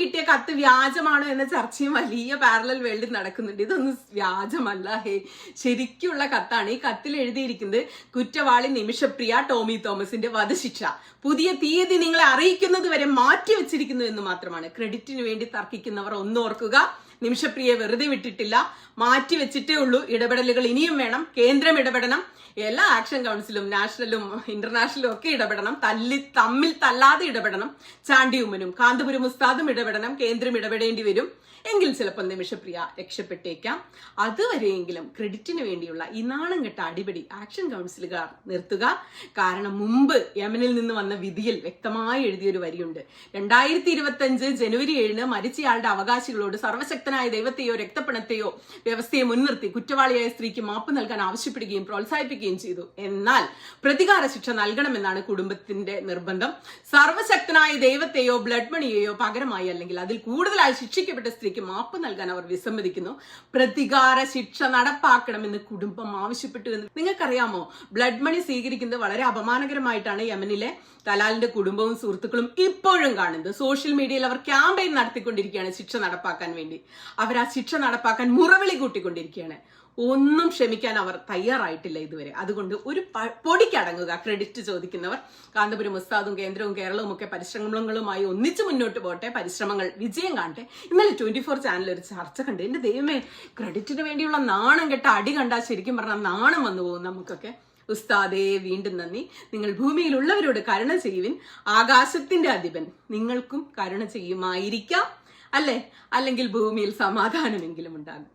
കിട്ടിയ കത്ത് വ്യാജമാണോ എന്ന ചർച്ചയും വലിയ പാരലൽ വേൾഡിൽ നടക്കുന്നുണ്ട്. ഇതൊന്നും വ്യാജമല്ല, ശരിക്കുള്ള കത്താണ്. ഈ കത്തിൽ എഴുതിയിരിക്കുന്നത് കുറ്റവാളി നിമിഷപ്രിയ ടോമി തോമസിന്റെ വധശിക്ഷ പുതിയ തീയതി നിങ്ങളെ അറിയിക്കുന്നത് വരെ മാറ്റിവെച്ചിരിക്കുന്നു എന്ന് മാത്രമാണ്. ക്രെഡിറ്റിന് വേണ്ടി തർക്കിക്കുന്നവർ ഒന്നോർക്കുക, നിമിഷപ്രിയയെ വെറുതെ വിട്ടിട്ടില്ല, മാറ്റിവെച്ചിട്ടേ ഉള്ളൂ. ഇടപെടലുകൾ ഇനിയും വേണം. കേന്ദ്രം ഇടപെടണം, എല്ലാ ആക്ഷൻ കൗൺസിലും നാഷണലും ഇന്റർനാഷണലും ഒക്കെ ഇടപെടണം. തമ്മിൽ തല്ലാതെ ഇടപെടണം. ചാണ്ടി ഉമ്മനും കാന്തപുരം ഉസ്താദും ഇടപെടണം. കേന്ദ്രം ഇടപെടേണ്ടി വരും. എങ്കിൽ ചിലപ്പോൾ നിമിഷപ്രിയ രക്ഷപ്പെട്ടേക്കാം. അതുവരെയെങ്കിലും ക്രെഡിറ്റിന് വേണ്ടിയുള്ള ഈ നാണം കെട്ട അടിപിടി ആക്ഷൻ കൗൺസിലുകാർ നിർത്തുക. കാരണം മുമ്പ് യമനിൽ നിന്ന് വന്ന വിധിയിൽ വ്യക്തമായി എഴുതിയൊരു വരിയുണ്ട്. 2025 ജനുവരി 7 മരിച്ചയാളുടെ അവകാശികളോട് സർവശക്തനായ ദൈവത്തെയോ രക്തപ്പണത്തെയോ വ്യവസ്ഥയെ മുൻനിർത്തി കുറ്റവാളിയായ സ്ത്രീക്ക് മാപ്പ് നൽകാൻ ആവശ്യപ്പെടുകയും പ്രോത്സാഹിപ്പിക്കുകയും ചെയ്തു. എന്നാൽ പ്രതികാര ശിക്ഷ നൽകണമെന്നാണ് കുടുംബത്തിന്റെ നിർബന്ധം. സർവശക്തനായ ദൈവത്തെയോ ബ്ലഡ് മണിയെയോ പകരമായി അല്ലെങ്കിൽ അതിൽ കൂടുതലായി ശിക്ഷിക്കപ്പെട്ട സ്ത്രീ മാപ്പ് നൽകാൻ അവർ വിസമ്മതിക്കുന്നു. പ്രതികാര ശിക്ഷ നടപ്പാക്കണമെന്ന് കുടുംബം ആവശ്യപ്പെട്ടു എന്ന് നിങ്ങൾക്കറിയാമോ? ബ്ലഡ് മണി സ്വീകരിക്കുന്നത് വളരെ അപമാനകരമായിട്ടാണ് യമനിലെ തലാലിന്റെ കുടുംബവും സുഹൃത്തുക്കളും ഇപ്പോഴും കാണുന്നത്. സോഷ്യൽ മീഡിയയിൽ അവർ ക്യാമ്പയിൻ നടത്തിക്കൊണ്ടിരിക്കുകയാണ് ശിക്ഷ നടപ്പാക്കാൻ വേണ്ടി. അവർ ആ ശിക്ഷ നടപ്പാക്കാൻ മുറവിളി കൂട്ടിക്കൊണ്ടിരിക്കുകയാണ്. ഒന്നും ക്ഷമിക്കാൻ അവർ തയ്യാറായിട്ടില്ല ഇതുവരെ. അതുകൊണ്ട് ഒരു പൊടിക്കടങ്ങുക ക്രെഡിറ്റ് ചോദിക്കുന്നവർ. കാന്തപുരം ഉസ്താദും കേന്ദ്രവും കേരളവും ഒക്കെ പരിശ്രമങ്ങളുമായി ഒന്നിച്ചു മുന്നോട്ട് പോട്ടെ. പരിശ്രമങ്ങൾ വിജയം കാണട്ടെ. ഇന്നലെ 24 ചാനൽ ഒരു ചർച്ച കണ്ട്. എന്റെ ദൈവമേ, ക്രെഡിറ്റിന് വേണ്ടിയുള്ള നാണം കെട്ട അടി കണ്ടാൽ ശരിക്കും പറഞ്ഞാൽ നാണം വന്നു പോകും നമുക്കൊക്കെ. ഉസ്താദേ, വീണ്ടും നന്ദി. നിങ്ങൾ ഭൂമിയിലുള്ളവരോട് കരുണ ചെയ്യുവിൻ. ആകാശത്തിന്റെ അധിപൻ നിങ്ങൾക്കും കരുണ ചെയ്യുമായിരിക്കാം, അല്ലേ? അല്ലെങ്കിൽ ഭൂമിയിൽ സമാധാനമെങ്കിലും ഉണ്ടാകും.